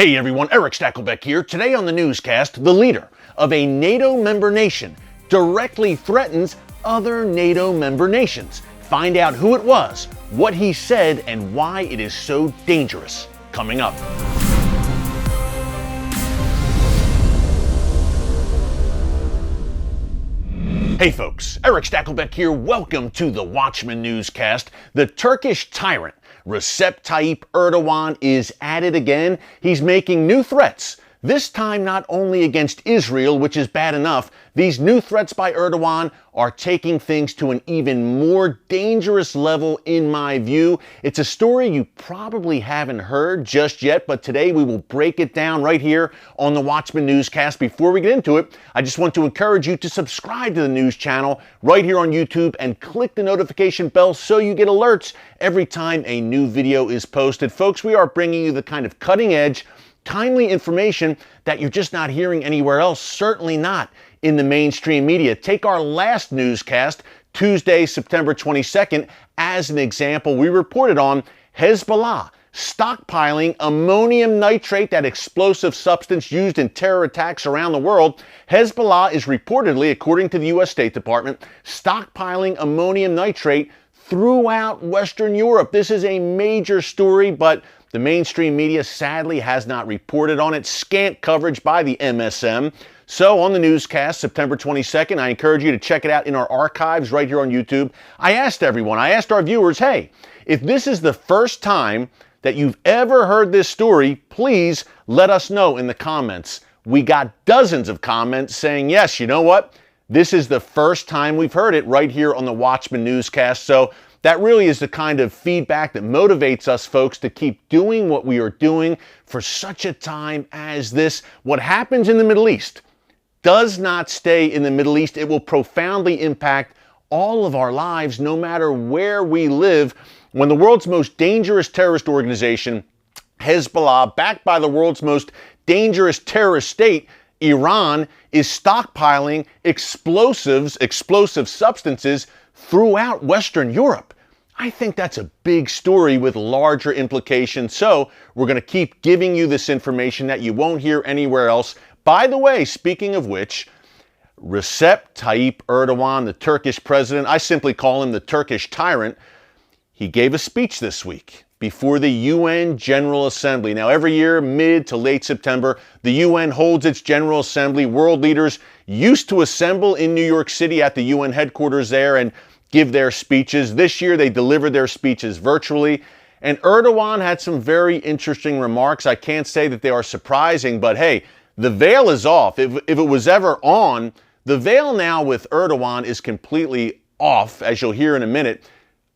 Hey everyone, Erick Stakelbeck here. Today on the newscast, the leader of a NATO member nation directly threatens other NATO member nations. Find out who it was, what he said, and why it is so dangerous. Coming up. Hey folks, Erick Stakelbeck here. Welcome to the Watchman newscast. The Turkish tyrant Recep Tayyip Erdogan is at it again. He's making new threats, this time not only against Israel, which is bad enough. These new threats by Erdogan are taking things to an even more dangerous level in my view. It's a story you probably haven't heard just yet, but today we will break it down right here on the Watchman newscast. Before we get into it, I just want to encourage you to subscribe to the news channel right here on YouTube and click the notification bell so you get alerts every time a new video is posted. Folks, we are bringing you the kind of cutting edge, timely information that you're just not hearing anywhere else, certainly not in the mainstream media. Take our last newscast, Tuesday, September 22nd, as an example. We reported on Hezbollah stockpiling ammonium nitrate, that explosive substance used in terror attacks around the world. Hezbollah is reportedly, according to the U.S. State Department, stockpiling ammonium nitrate throughout Western Europe. This is a major story, but the mainstream media sadly has not reported on it. Scant coverage by the MSM. So on the newscast, September 22nd, I encourage you to check it out in our archives right here on YouTube. I asked our viewers, hey, if this is the first time that you've ever heard this story, please let us know in the comments. We got dozens of comments saying, yes, you know what? This is the first time we've heard it right here on the Watchman newscast. So that really is the kind of feedback that motivates us folks to keep doing what we are doing for such a time as this. What happens in the Middle East does not stay in the Middle East. It will profoundly impact all of our lives, no matter where we live. When the world's most dangerous terrorist organization, Hezbollah, backed by the world's most dangerous terrorist state, Iran, is stockpiling explosive substances throughout Western Europe. I think that's a big story with larger implications. So we're going to keep giving you this information that you won't hear anywhere else. By the way, speaking of which, Recep Tayyip Erdogan, the Turkish president, I simply call him the Turkish tyrant, he gave a speech this week before the UN General Assembly. Now, every year, mid to late September, the UN holds its General Assembly. World leaders used to assemble in New York City at the UN headquarters there and give their speeches. This year, they delivered their speeches virtually. And Erdogan had some very interesting remarks. I can't say that they are surprising, but hey, the veil is off. If it was ever on, the veil now with Erdogan is completely off, as you'll hear in a minute.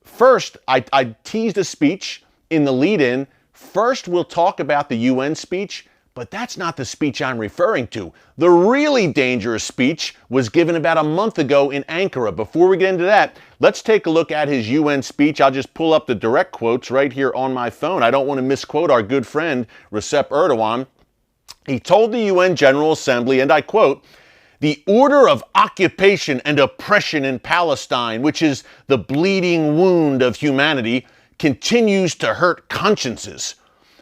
First, I teased a speech in the lead-in. First, we'll talk about the UN speech, but that's not the speech I'm referring to. The really dangerous speech was given about a month ago in Ankara. Before we get into that, let's take a look at his UN speech. I'll just pull up the direct quotes right here on my phone. I don't want to misquote our good friend Recep Erdogan. He told the UN General Assembly, and I quote, "The order of occupation and oppression in Palestine, which is the bleeding wound of humanity, continues to hurt consciences.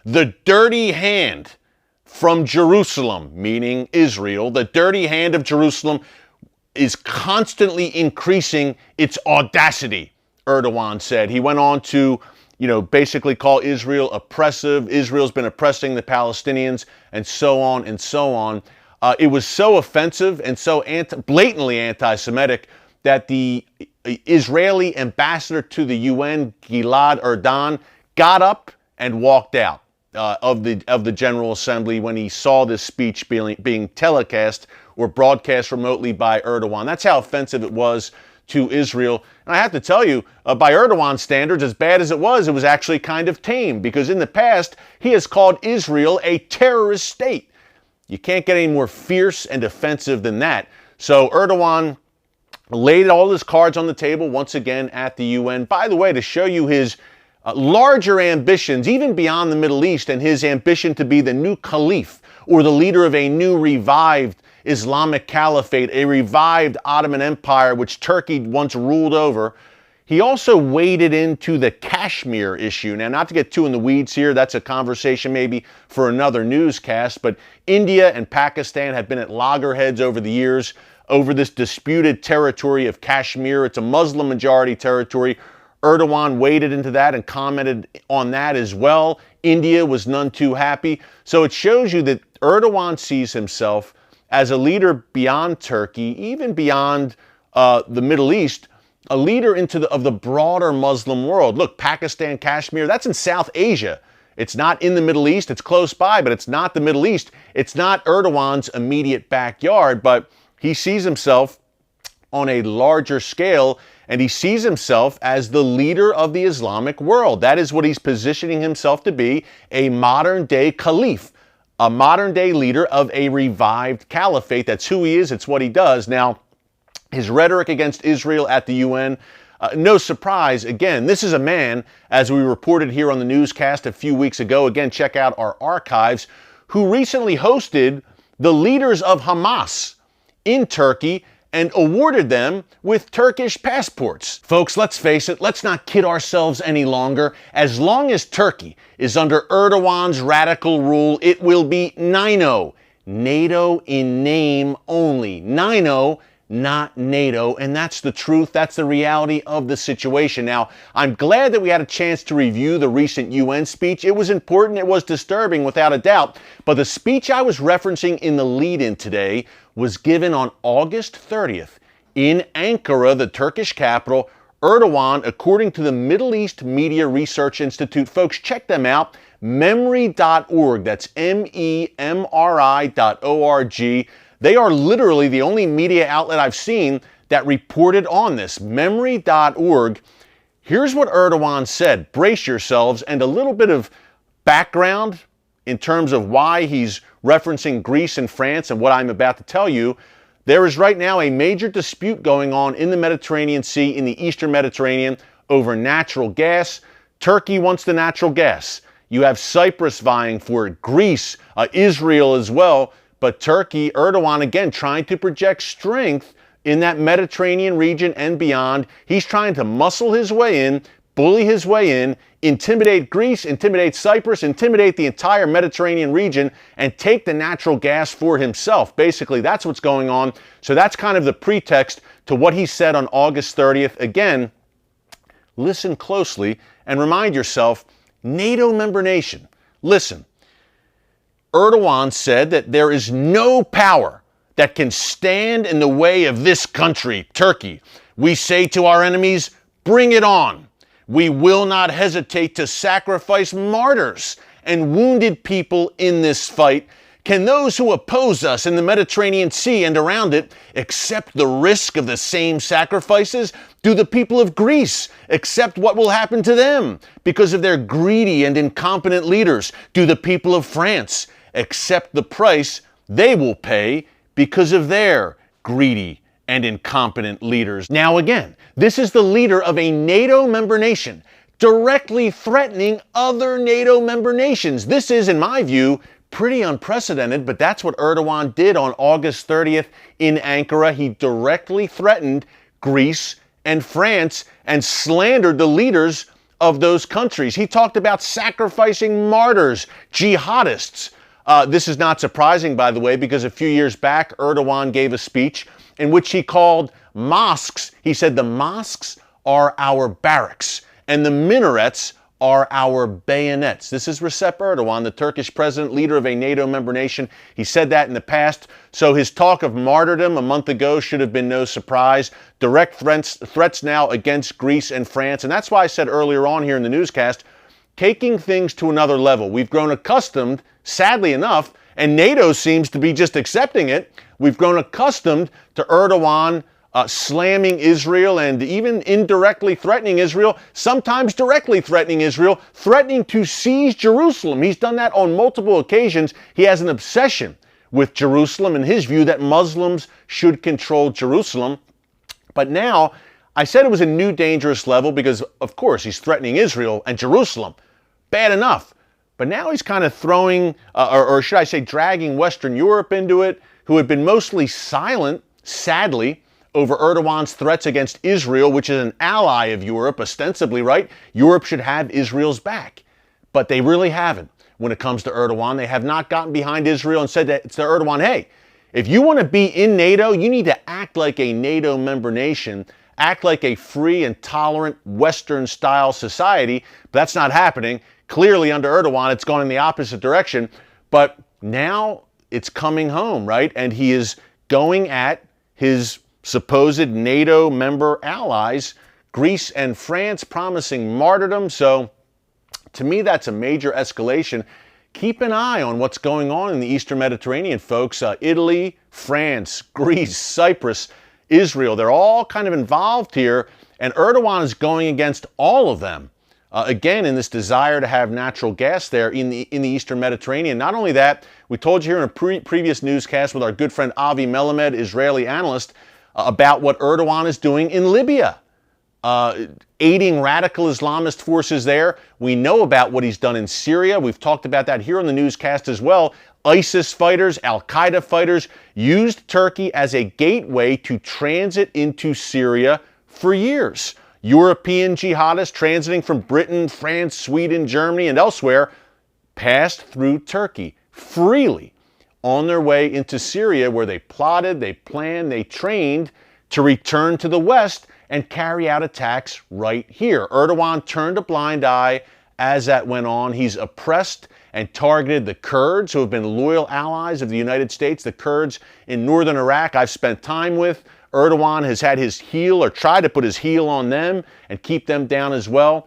The dirty hand from Jerusalem," meaning Israel, the dirty hand of Jerusalem is constantly increasing its audacity, Erdogan said. He went on to, basically call Israel oppressive. Israel's been oppressing the Palestinians, and so on and so on. It was so offensive and so blatantly anti-Semitic that the Israeli ambassador to the UN, Gilad Erdan, got up and walked out of the General Assembly when he saw this speech being telecast or broadcast remotely by Erdogan. That's how offensive it was to Israel. And I have to tell you, by Erdogan's standards, as bad as it was actually kind of tame, because in the past, he has called Israel a terrorist state. You can't get any more fierce and offensive than that. So Erdogan laid all his cards on the table once again at the UN. By the way, to show you his larger ambitions, even beyond the Middle East, and his ambition to be the new caliph or the leader of a new revived Islamic caliphate, a revived Ottoman Empire which Turkey once ruled over. he also waded into the Kashmir issue. Now, not to get too in the weeds here, that's a conversation maybe for another newscast, but India and Pakistan have been at loggerheads over the years over this disputed territory of Kashmir. It's a Muslim majority territory. Erdogan waded into that and commented on that as well. India was none too happy. So it shows you that Erdogan sees himself as a leader beyond Turkey, even beyond the Middle East, a leader of the broader Muslim world. Look, Pakistan, Kashmir, that's in South Asia. It's not in the Middle East. It's close by, but it's not the Middle East. It's not Erdogan's immediate backyard, but he sees himself on a larger scale, and he sees himself as the leader of the Islamic world. That is what he's positioning himself to be, a modern-day caliph, a modern-day leader of a revived caliphate. That's who he is. It's what he does. Now, his rhetoric against Israel at the UN, no surprise. Again, this is a man, as we reported here on the newscast a few weeks ago, again, check out our archives, who recently hosted the leaders of Hamas in Turkey and awarded them with Turkish passports. Folks, let's face it, let's not kid ourselves any longer. As long as Turkey is under Erdogan's radical rule, it will be NATO. NATO in name only. NATO, not NATO, and that's the truth. That's the reality of the situation. Now, I'm glad that we had a chance to review the recent UN speech. It was important, it was disturbing, without a doubt, but the speech I was referencing in the lead-in today was given on August 30th in Ankara, the Turkish capital. Erdogan, according to the Middle East Media Research Institute, folks, check them out, MEMRI.org, that's MEMRI.org. They are literally the only media outlet I've seen that reported on this. MEMRI.org. Here's what Erdogan said. Brace yourselves, and a little bit of background in terms of why he's referencing Greece and France and what I'm about to tell you. There is right now a major dispute going on in the Mediterranean Sea, in the Eastern Mediterranean, over natural gas. Turkey wants the natural gas. You have Cyprus vying for it, Greece, Israel as well. But Turkey, Erdogan, again, trying to project strength in that Mediterranean region and beyond. He's trying to muscle his way in, bully his way in, intimidate Greece, intimidate Cyprus, intimidate the entire Mediterranean region, and take the natural gas for himself. Basically, that's what's going on. So that's kind of the pretext to what he said on August 30th. Again, listen closely and remind yourself, NATO member nation. Listen. Erdogan said that there is no power that can stand in the way of this country, Turkey. We say to our enemies, bring it on. We will not hesitate to sacrifice martyrs and wounded people in this fight. Can those who oppose us in the Mediterranean Sea and around it accept the risk of the same sacrifices? Do the people of Greece accept what will happen to them because of their greedy and incompetent leaders? Do the people of France accept the price they will pay because of their greedy and incompetent leaders? Now again, this is the leader of a NATO member nation directly threatening other NATO member nations. This is, in my view, pretty unprecedented, but that's what Erdogan did on August 30th in Ankara. He directly threatened Greece and France and slandered the leaders of those countries. He talked about sacrificing martyrs, jihadists. This is not surprising, by the way, because a few years back, Erdogan gave a speech in which he called mosques, he said the mosques are our barracks and the minarets are our bayonets. This is Recep Erdogan, the Turkish president, leader of a NATO member nation. He said that in the past, so his talk of martyrdom a month ago should have been no surprise. Direct threats now against Greece and France, and that's why I said earlier on here in the newscast, taking things to another level. We've grown accustomed, sadly enough, and NATO seems to be just accepting it. We've grown accustomed to Erdogan slamming Israel and even indirectly threatening Israel, sometimes directly threatening Israel, threatening to seize Jerusalem. He's done that on multiple occasions. He has an obsession with Jerusalem and his view that Muslims should control Jerusalem. But now, I said it was a new dangerous level because, of course, he's threatening Israel and Jerusalem. Bad enough. But now he's kind of throwing, or should I say dragging Western Europe into it, who had been mostly silent, sadly, over Erdogan's threats against Israel, which is an ally of Europe, ostensibly, right? Europe should have Israel's back. But they really haven't when it comes to Erdogan. They have not gotten behind Israel and said to Erdogan, hey, if you want to be in NATO, you need to act like a NATO member nation, act like a free and tolerant Western-style society. But that's not happening. Clearly, under Erdogan, it's gone in the opposite direction. But now it's coming home, right? And he is going at his supposed NATO member allies, Greece and France, promising martyrdom. So to me, that's a major escalation. Keep an eye on what's going on in the Eastern Mediterranean, folks. Italy, France, Greece, Cyprus, Israel, they're all kind of involved here. And Erdogan is going against all of them. Again, in this desire to have natural gas there in the Eastern Mediterranean. Not only that, we told you here in a previous newscast with our good friend Avi Melamed, Israeli analyst, about what Erdogan is doing in Libya, aiding radical Islamist forces there. We know about what he's done in Syria. We've talked about that here on the newscast as well. ISIS fighters, Al-QAEDA fighters used Turkey as a gateway to transit into Syria for years. European jihadists transiting from Britain, France, Sweden, Germany, and elsewhere passed through Turkey freely on their way into Syria, where they plotted, they planned, they trained to return to the West and carry out attacks right here. Erdogan turned a blind eye as that went on. He's oppressed and targeted the Kurds, who have been loyal allies of the United States, the Kurds in northern Iraq I've spent time with. Erdogan has had his heel, or tried to put his heel on them and keep them down as well.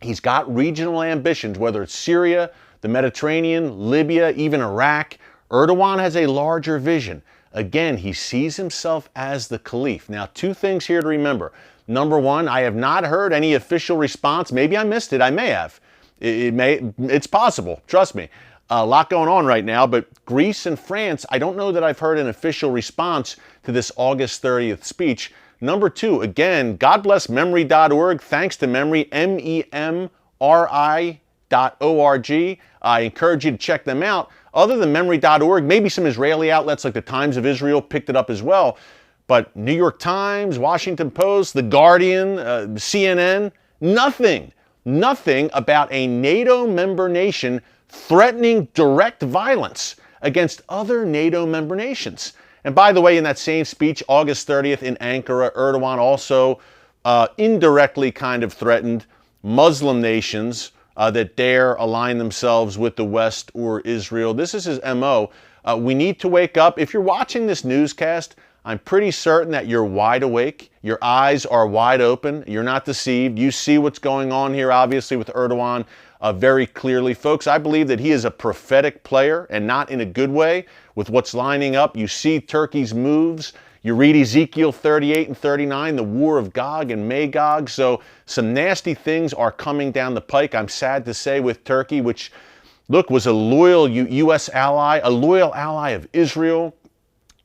He's got regional ambitions, whether it's Syria, the Mediterranean, Libya, even Iraq. Erdogan has a larger vision. Again, he sees himself as the caliph. Now, two things here to remember. Number one, I have not heard any official response. Maybe I missed it. I may have. It's possible. Trust me. A lot going on right now, but Greece and France, I don't know that I've heard an official response to this August 30th speech. Number two, again, God bless Memry.org. Thanks to Memry, MEMRI.org. I encourage you to check them out. Other than Memry.org, maybe some Israeli outlets like the Times of Israel picked it up as well. But New York Times, Washington Post, The Guardian, CNN, nothing about a NATO member nation threatening direct violence against other NATO member nations. And by the way, in that same speech, August 30th in Ankara, Erdogan also indirectly kind of threatened Muslim nations that dare align themselves with the West or Israel. This is his MO. We need to wake up. If you're watching this newscast, I'm pretty certain that you're wide awake. Your eyes are wide open. You're not deceived. You see what's going on here, obviously, with Erdogan very clearly. Folks, I believe that he is a prophetic player, and not in a good way, with what's lining up. You see Turkey's moves. You read Ezekiel 38 and 39, the war of Gog and Magog. So some nasty things are coming down the pike, I'm sad to say, with Turkey, which, look, was a loyal U.S. ally, a loyal ally of Israel,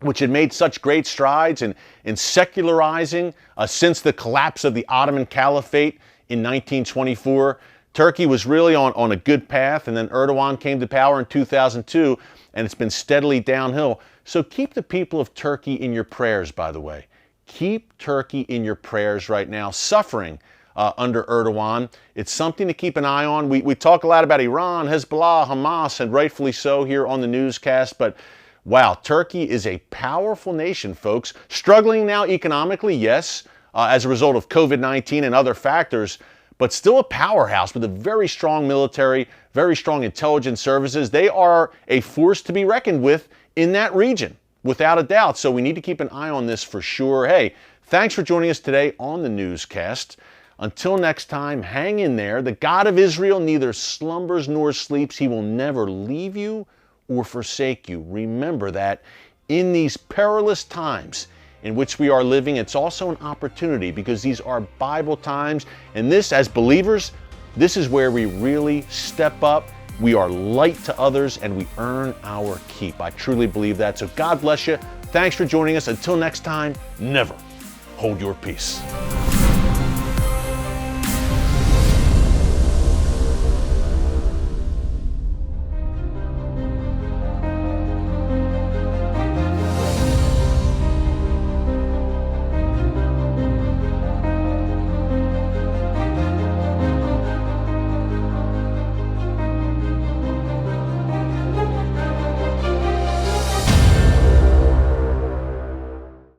which had made such great strides in secularizing since the collapse of the Ottoman Caliphate in 1924. Turkey was really on a good path, and then Erdogan came to power in 2002, and it's been steadily downhill. So keep the people of Turkey in your prayers, by the way. Keep Turkey in your prayers right now, suffering under Erdogan. It's something to keep an eye on. We talk a lot about Iran, Hezbollah, Hamas, and rightfully so here on the newscast, but wow, Turkey is a powerful nation, folks. Struggling now economically, yes, as a result of COVID-19 and other factors, but still a powerhouse with a very strong military, very strong intelligence services. They are a force to be reckoned with in that region, without a doubt. So we need to keep an eye on this for sure. Hey, thanks for joining us today on the newscast. Until next time, hang in there. The God of Israel neither slumbers nor sleeps. He will never leave you or forsake you. Remember that in these perilous times in which we are living, it's also an opportunity, because these are Bible times. And this, as believers, this is where we really step up. We are light to others and we earn our keep. I truly believe that. So God bless you. Thanks for joining us. Until next time, never hold your peace.